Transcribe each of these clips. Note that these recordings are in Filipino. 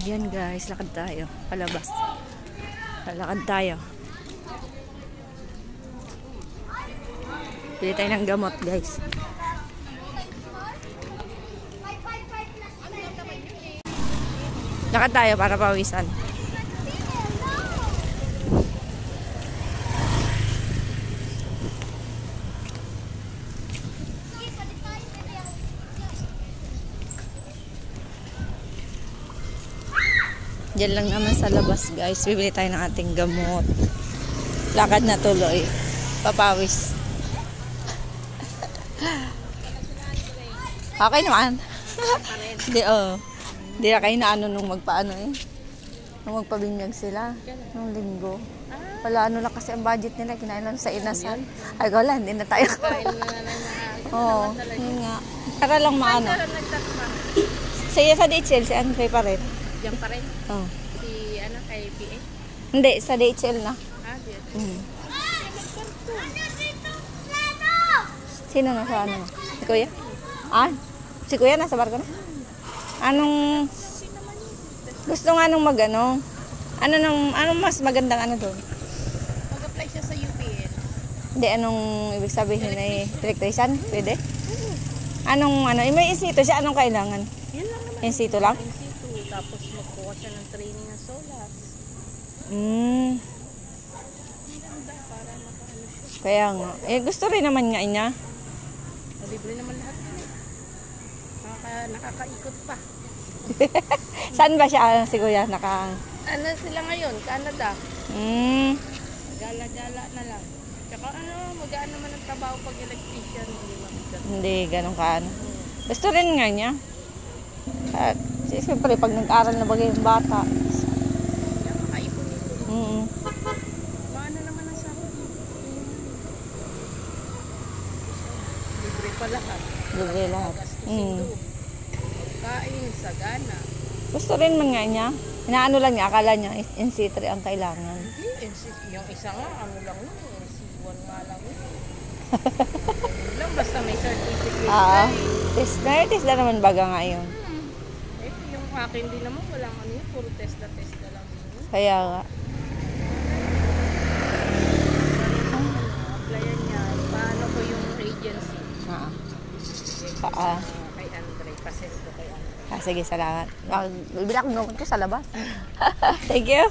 Ayan guys, lakad tayo. Palabas. Lakad tayo. Pili tayo ng gamot guys. Lakad tayo para pawisan. Diyan lang naman sa labas guys. Bibili tayo ng ating gamot. Lakad na tuloy. Papawis. Okay naman. Hindi Hindi na kayo na nung magpaano nung magpabinyag sila. Nung linggo. Wala lang kasi ang budget nila. Kinain lang sa inasal. Ay wala, hindi na tayo. Oo. Yun nga. Para lang maano. Saya sa DHL, si Andre pa rin. Diyan pa rin? Oo. Si kay PA? Hindi, sa DHL na. Diyan. Sino na sa ano? Si Kuya? Si Kuya nasa barko na? Anong gusto nga nung magano? Anong mas magandang doon? Mag-apply siya sa UPN. Hindi, anong ibig sabihin ay electrician? Pwede? May insito siya, anong kailangan? Yan lang naman. Insito lang? Tapos magkuha siya ng training ng solar. Para makaano siya. Kaya nga. Gusto rin naman nga niya. Libre naman lahat. Nakakaikot pa. Saan ba siya si Kuya? Sila ngayon? Canada. Gala-gala na lang. Tsaka magaan naman ang trabaho pag electrician. Hindi, ganun ka. Gusto rin nga niya. At siyempre, pag nag-aral na bagay yung bata. Nakaipon ito. Maano naman ang sahod mo? Libre pa lahat. Libre lahat. Kain, sagana. Gusto rin man nga niya. Inaano lang niya, akala niya NC3 ang kailangan. Hindi, yung isa nga, lang yun. NC1 nga lang yun. Lang, basta may certificate. Test na naman baga nga yun. Yung akin din naman, walang puro test na lang yun. Kaya nga. Applyan niya, paano ko yung agency? Kay Andre, pasento kay Andre. Sige, salamat. Bibili akong gamot ko sa labas. Thank you.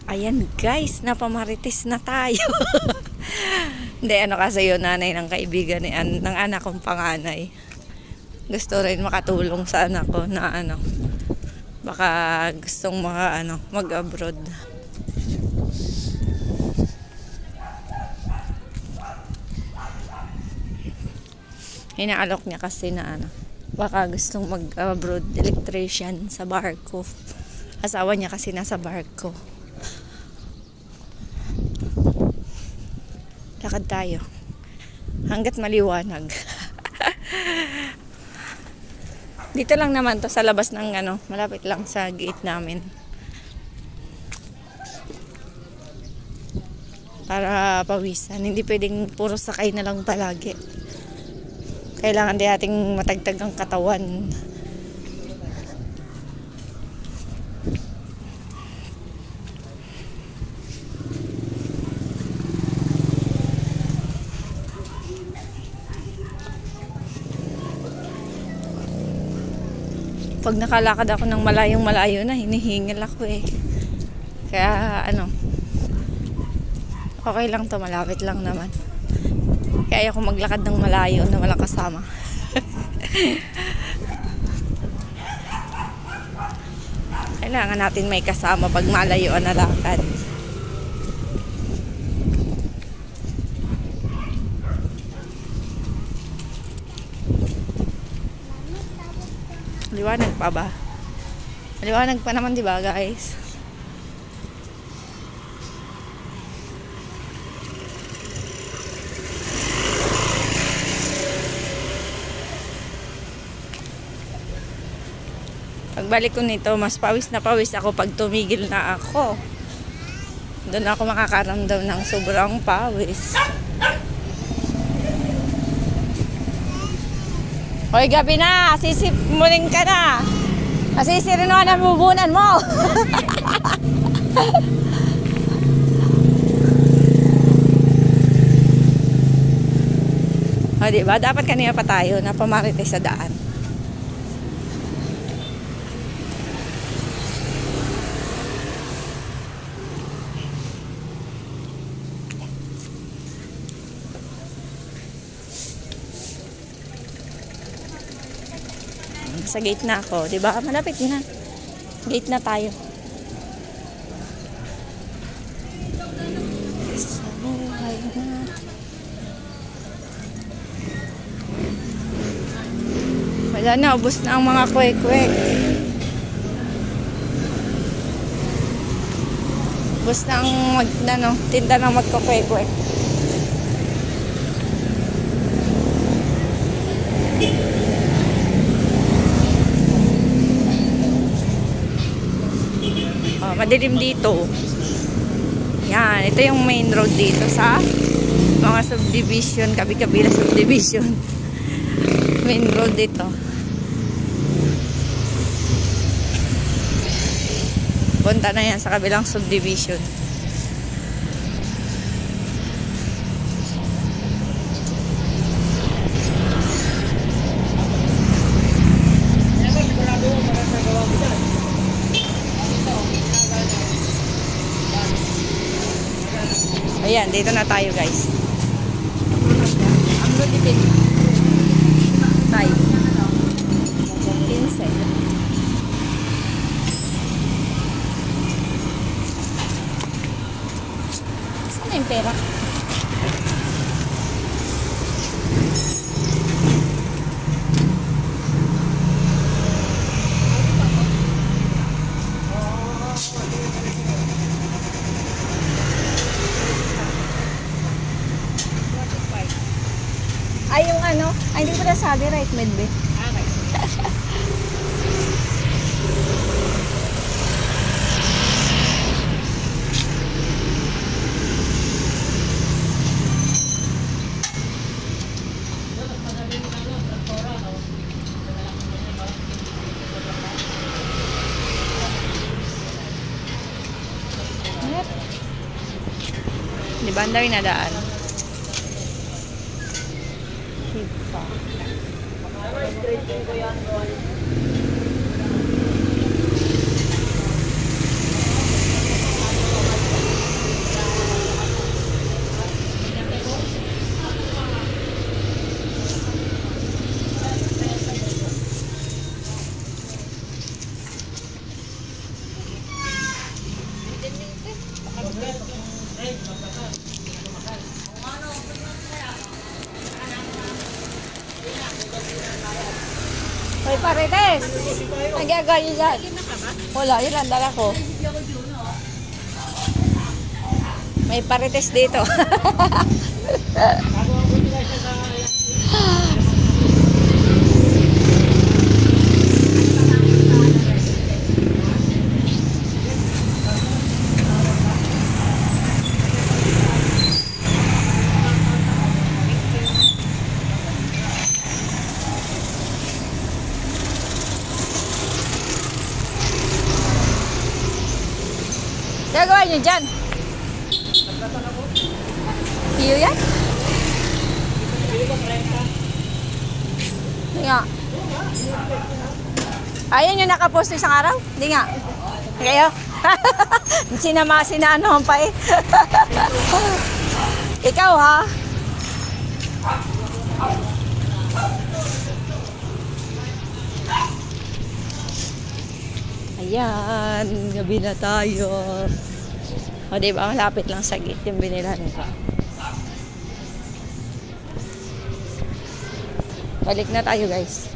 Ayan guys, napamarites na tayo. Hindi, kasi yun, nanay ng kaibigan ng anak kong panganay. Gusto rin makatulong sa anak ko na baka gustong mag-abroad. Inaalok niya kasi na baka gustong mag-abroad electrician sa barko. Asawa niya kasi nasa barko. Lakad tayo hanggat maliwanag. Dito lang naman to sa labas ng malapit lang sa gate namin. Para pawisan, hindi pwedeng puro sakay na lang palagi. Kailangan din ating matagtag ang katawan. Pag nakalakad ako ng malayong-malayo na, hinihingil ako Kaya okay lang to, malapit lang naman. Kaya ako maglakad ng malayo na walang kasama. Kailangan natin may kasama pag malayo na lakad. Liwanag pa ba? Liwanag pa naman, di ba, guys? Pagbalik ko nito, mas pawis na pawis ako pag tumigil na ako. Doon ako makakaramdam ng sobrang pawis. Hoy, gabi na. Sisimuling ka na. Masisirinuan ang bubunan mo. O, diba? Dapat kanina pa tayo na pamarites sa daan. Sa gate na ako, di ba? Malapit na. Gate na tayo. Sa buhay na. Wala na, ubos na ang mga kwek-kwek. Ubos na ang tinda ng magkakwek-kwek. Madilim dito. Yan, ito yung main road dito sa mga subdivision, kabi-kabila subdivision. Main road dito. Punta na yan sa kabilang subdivision. Ayan, dito na tayo guys. Ang lutipin. Tayo. 15. Saan na yung pera? Ay, yung ano, ay hindi ko na sabi, right mid be. Okay. Di ba, ang dami na daan? Hoy, Parites! Nagyagawa niyo dyan. Wala, yun ang dala ko. May Parites dito. Gagawa niyo dyan. Iyo yan? Hindi nga. Ayun yung nakapost isang araw? Hindi nga. Kayo? Sinano pa eh. Ikaw ha? Ayan, gabi na tayo. O diba, ang lapit lang sa gate yung binilhan ko. Balik na tayo guys.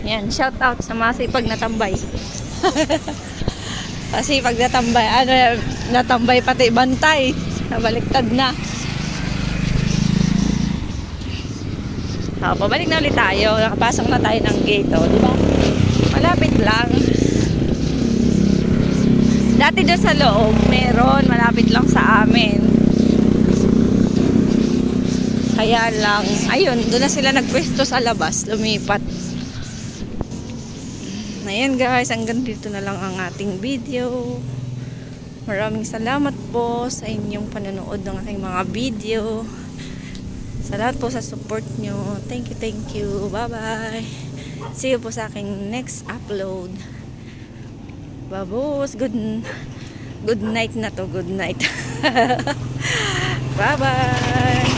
Yan, shout out sa mga sipag natambay. Kasi pag natambay, natambay pati bantay. Nabaliktad na. Pabalik na ulit tayo. Nakapasok na tayo ng gate, oh, di ba? Malapit lang. Dati doon sa loob, meron. Malapit lang sa amin. Kaya lang, ayun, doon na sila nagpwesto sa labas. Lumipat. Ayan guys, hanggang dito na lang ang ating video. Maraming salamat po sa inyong panonood ng aking mga video. Sa lahat po sa support nyo. Thank you. Bye-bye. See you po sa aking next upload. Babos, good night na to. Good night. Bye-bye.